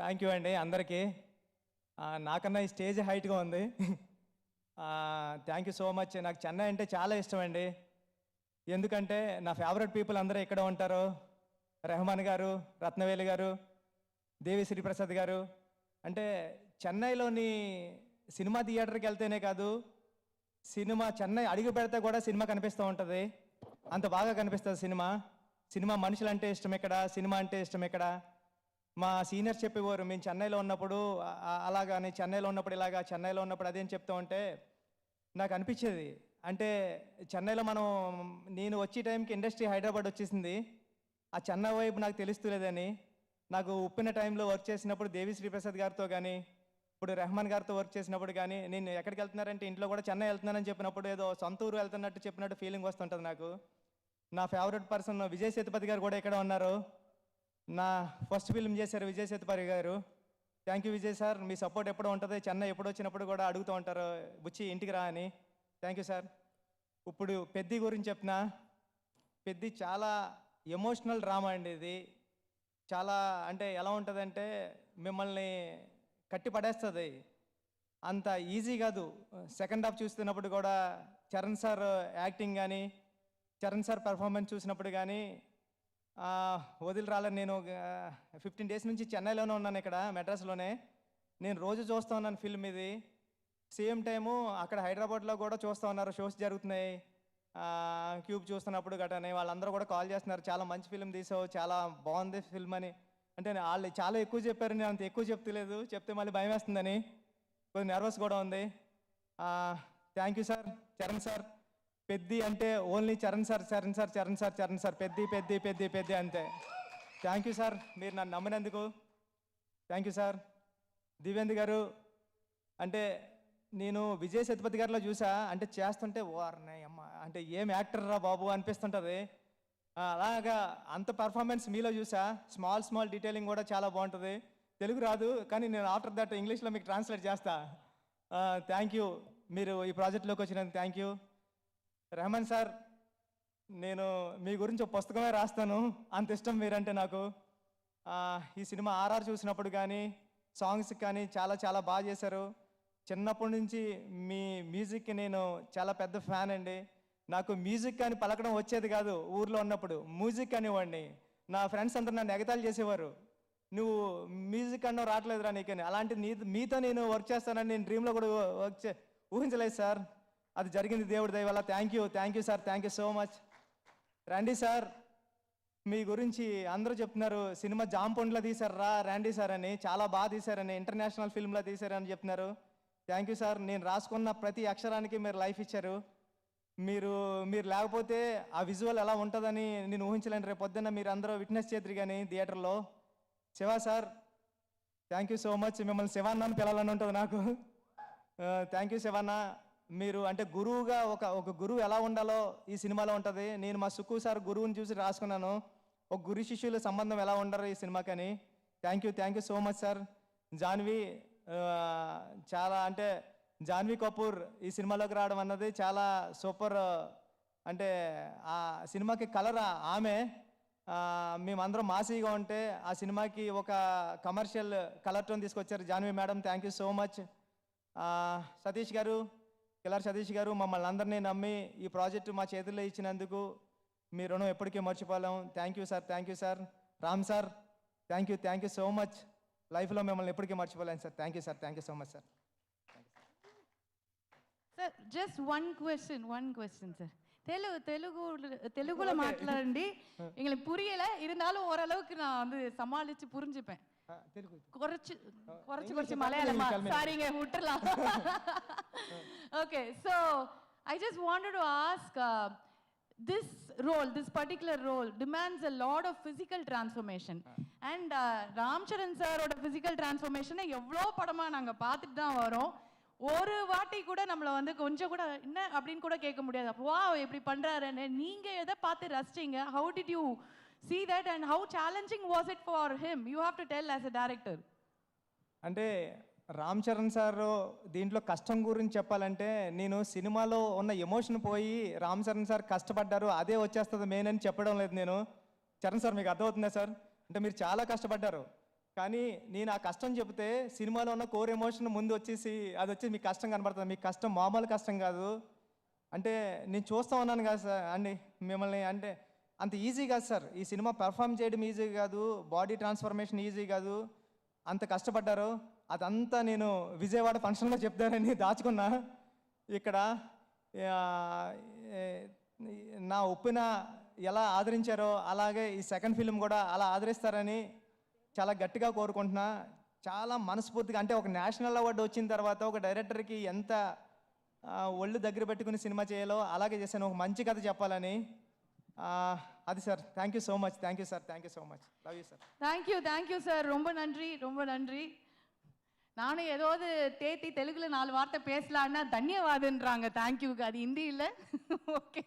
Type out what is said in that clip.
Thank you అండి అందరికీ. నాకన్నా ఈ స్టేజ్ హైట్గా ఉంది. Thank you so much. నాకు చెన్నై అంటే చాలా ఇష్టం అండి. ఎందుకంటే నా ఫేవరెట్ పీపుల్ అందరూ ఇక్కడ ఉంటారు. రెహమాన్ గారు, రత్నవేలి గారు, దేవి శ్రీప్రసాద్ గారు. అంటే చెన్నైలోని సినిమా థియేటర్కి వెళ్తేనే కాదు, సినిమా చెన్నై అడుగు పెడితే కూడా సినిమా కనిపిస్తూ ఉంటుంది. అంత బాగా కనిపిస్తుంది సినిమా. సినిమా మనుషులు అంటే ఇష్టం ఇక్కడ, సినిమా అంటే ఇష్టం ఇక్కడ. మా సీనియర్స్ చెప్పేవారు, మేము చెన్నైలో ఉన్నప్పుడు అలాగాని, చెన్నైలో ఉన్నప్పుడు ఇలాగా, చెన్నైలో ఉన్నప్పుడు అదేం చెప్తూ ఉంటే నాకు అనిపించేది. అంటే చెన్నైలో నేను వచ్చే టైంకి ఇండస్ట్రీ హైదరాబాద్ వచ్చేసింది. ఆ చెన్నై వైపు నాకు తెలుస్తలేదని. నాకు ఉప్పిన టైంలో వర్క్ చేసినప్పుడు దేవి శ్రీప్రసాద్ గారితో కానీ, ఇప్పుడు రెహమాన్ గారితో వర్క్ చేసినప్పుడు కానీ, నేను ఎక్కడికి వెళ్తున్నారంటే ఇంట్లో కూడా చెన్నై వెళ్తున్నానని చెప్పినప్పుడు ఏదో సొంత ఊరు వెళ్తున్నట్టు చెప్పినట్టు ఫీలింగ్ వస్తుంటుంది నాకు. నా ఫేవరెట్ పర్సన్ విజయ్ సేతుపతి గారు కూడా ఇక్కడ ఉన్నారు. నా ఫస్ట్ ఫిల్మ్ చేశారు విజయ్ సేతుపతి గారు. Thank you Vijay sir. Me support ఎప్పుడూ ఉంటుంది. చెన్నై ఎప్పుడు వచ్చినప్పుడు కూడా అడుగుతూ ఉంటారు, బుచ్చి ఇంటికి రా అని. Thank you sir. ఇప్పుడు పెద్ది గురించి చెప్పిన, పెద్ది చాలా ఎమోషనల్ డ్రామా అండి. ఇది చాలా అంటే ఎలా ఉంటుందంటే మిమ్మల్ని కట్టి పడేస్తుంది. అంత ఈజీ కాదు. సెకండ్ హాఫ్ చూస్తున్నప్పుడు కూడా చరణ్ సార్ యాక్టింగ్ కానీ, చరణ్ సార్ పెర్ఫార్మెన్స్ చూసినప్పుడు కానీ వదిలి రాలేదు. నేను 15 డేస్ నుంచి చెన్నైలోనే ఉన్నాను, ఇక్కడ మెడ్రాస్లోనే. నేను రోజు చూస్తూ ఉన్నాను ఫిల్మ్ ఇది. సేమ్ టైము అక్కడ హైదరాబాద్లో కూడా చూస్తూ ఉన్నారు, షోస్ జరుగుతున్నాయి. క్యూబ్ చూస్తున్నప్పుడు గటనే వాళ్ళందరూ కూడా కాల్ చేస్తున్నారు, చాలా మంచి ఫిల్మ్ తీసావు, చాలా బాగుంది ఫిల్మ్ అని. అంటే వాళ్ళు చాలా ఎక్కువ చెప్పారు, నేను అంత ఎక్కువ చెప్తలేదు, చెప్తే మళ్ళీ భయం వేస్తుందని కొంచెం నర్వస్ కూడా ఉంది. Thank you sir. Charan sir, Peddi అంటే only Charan sir, Charan sir, Charan sir, Charan sir, Peddi Peddi Peddi Peddi అంతే. థ్యాంక్ యూ సార్, మీరు నన్ను నమ్మినందుకు. Thank you sir. Divyendra garu, అంటే నేను విజయ్ సేతుపతి గారిలో చూసా, అంటే చేస్తుంటే వారిని అమ్మ అంటే ఏం యాక్టర్ రా బాబు అనిపిస్తుంటుంది. అలాగా అంత పర్ఫార్మెన్స్ మీలో చూసా. స్మాల్ డీటెయిలింగ్ కూడా చాలా బాగుంటుంది. తెలుగు రాదు కానీ నేను ఆఫ్టర్ దట్ ఇంగ్లీష్లో మీకు ట్రాన్స్లేట్ చేస్తా. థ్యాంక్ యూ, మీరు ఈ ప్రాజెక్ట్లోకి వచ్చినందుకు థ్యాంక్ యూ. రెహమాన్ సార్, నేను మీ గురించి ఒక పుస్తకమే రాస్తాను, అంత ఇష్టం మీరంటే నాకు. ఈ సినిమా ఆర్ఆర్ చూసినప్పుడు కానీ, సాంగ్స్ కానీ చాలా చాలా బాగా చేశారు. చిన్నప్పటి నుంచి మీ మ్యూజిక్కి నేను చాలా పెద్ద ఫ్యాన్ అండి. నాకు మ్యూజిక్ కానీ పలకడం వచ్చేది కాదు. ఊర్లో ఉన్నప్పుడు మ్యూజిక్ అనేవాడిని. నా ఫ్రెండ్స్ అందరూ నన్ను ఎగతాళి చేసేవారు, నువ్వు మ్యూజిక్ అన్నో రావట్లేదురా నీకని. అలాంటిది మీతో నేను వర్క్ చేస్తానని నేను డ్రీమ్లో కూడా ఊహించలేదు సార్. అది జరిగింది దేవుడి దయ వల్ల. Thank you sir, thank you so much. రండి సార్, మీ గురించి అందరూ చెప్తున్నారు, సినిమా జాంపొండ్లో తీశారా రండి సార్ అని, చాలా బాగా తీశారని, ఇంటర్నేషనల్ ఫిల్మ్లో తీశారని చెప్తున్నారు. Thank you sir. నేను రాసుకున్న ప్రతి అక్షరానికి మీరు లైఫ్ ఇచ్చారు. మీరు లేకపోతే ఆ విజువల్ ఎలా ఉంటుందని నేను ఊహించలేను. రేపు పొద్దున్న మీరు అందరూ విట్నెస్ చేద్దరు కానీ థియేటర్లో. Shiva sir, thank you so much. మిమ్మల్ని శివాన్న అని పిలాలని ఉంటుంది నాకు. Thank you Shivanna. మీరు అంటే గురువుగా ఒక గురువు ఎలా ఉండాలో ఈ సినిమాలో ఉంటుంది. నేను మా సుక్కు సార్ గురువుని చూసి రాసుకున్నాను, ఒక గురు శిష్యుల సంబంధం ఎలా ఉండరు ఈ సినిమాకని. Thank you so much sir. Janhvi, చాలా అంటే జాన్వీ కపూర్ ఈ సినిమాలోకి రావడం అన్నది చాలా సూపర్. అంటే ఆ సినిమాకి కలర్ ఆమె. మేమందరం మాసీగా ఉంటే ఆ సినిమాకి ఒక కమర్షియల్ కలర్ టోన్ తీసుకొచ్చారు Janhvi madam. Thank you so much. Satish గారు, కిలార్ సతీష్ గారు, మమ్మల్ని అందరినీ నమ్మి ఈ ప్రాజెక్టు మా చేతుల్లో ఇచ్చినందుకు మీ రుణం ఎప్పటికీ మర్చిపోలేం. Thank you sir. Ram sir, thank you so much. లైఫ్లో మిమ్మల్ని ఎప్పటికీ మర్చిపోలేను sir. Thank you so much sir. Sir just one question sir. தெலுங்குல மாட்டலாண்டி எங்களுக்கு புரியல, இருந்தாலும் ஓரளவுக்கு நான் வந்து சமாளிச்சு புரிஞ்சுப்பேன். குறைச்சு மலையாளமா சாரிங்க விட்டுறலாம். Okay, so I just wanted to ask, this particular role demands a lot of physical transformation, and Ram Charan sir oda physical transformation எவ்வளோ படமா நாங்க பார்த்துட்டு தான் வரோம். ஒரு வாட்டி கூட நம்மளை வந்து கொஞ்சம் கூட என்ன அப்படின்னு கூட கேட்க முடியாது. அப்போ வா எப்படி பண்றாருன்னு நீங்க எதை பார்த்து ரசிச்சீங்க? How did you see that and how challenging was it for him? You have to tell as a director. అంటే రామ్ చరణ్ సార్ దీంట్లో కష్టం గురించి చెప్పాలంటే, నేను సినిమాలో ఉన్న ఎమోషన్ పోయి రామ్ చరణ్ సార్ కష్టపడ్డారు అదే వచ్చేస్తుంది మెయిన్ అని చెప్పడం లేదు నేను. చరణ్ సార్, మీకు అర్థమవుతుందా సార్? అంటే మీరు చాలా కష్టపడ్డారు. కానీ నేను ఆ కష్టం చెబితే సినిమాలో ఉన్న కోర్ ఎమోషన్ ముందు వచ్చేసి అది వచ్చి మీకు కష్టం కనబడుతుంది. మీకు కష్టం మామూలు కష్టం కాదు. అంటే నేను చూస్తూ ఉన్నాను కదా సార్ అండి మిమ్మల్ని, అంటే అంత ఈజీ కాదు సార్. ఈ సినిమా పెర్ఫామ్ చేయడం ఈజీ కాదు, బాడీ ట్రాన్స్ఫర్మేషన్ ఈజీ కాదు. అంత కష్టపడ్డారు. అదంతా నేను విజయవాడ ఫంక్షన్లో చెప్తానని దాచుకున్నా. ఇక్కడ ఆ, నా ఒప్పిన ఎలా ఆదరించారో అలాగే ఈ సెకండ్ ఫిల్మ్ కూడా అలా ఆదరిస్తారని చాలా గట్టిగా కోరుకుంటున్నా. చాలా మనస్ఫూర్తిగా, అంటే ఒక నేషనల్ అవార్డు వచ్చిన తర్వాత ఒక డైరెక్టర్కి ఎంత ఒళ్ళు దగ్గర పెట్టుకుని సినిమా చేయాలో అలాగే చేశాను, ఒక మంచి కథ చెప్పాలని. అది sir. Thank you so much. Thank you sir. Thank you so much. Love you sir. Thank you sir. ரொம்ப நன்றி, ரொம்ப நன்றி. நானும் ஏதாவது தேத்தி தெலுங்குல 4 வார்த்தை பேசலான்னா தன்யவாதன்றாங்க தேங்க்யூக்கு. அது ஹிந்தி இல்லை. ஓகே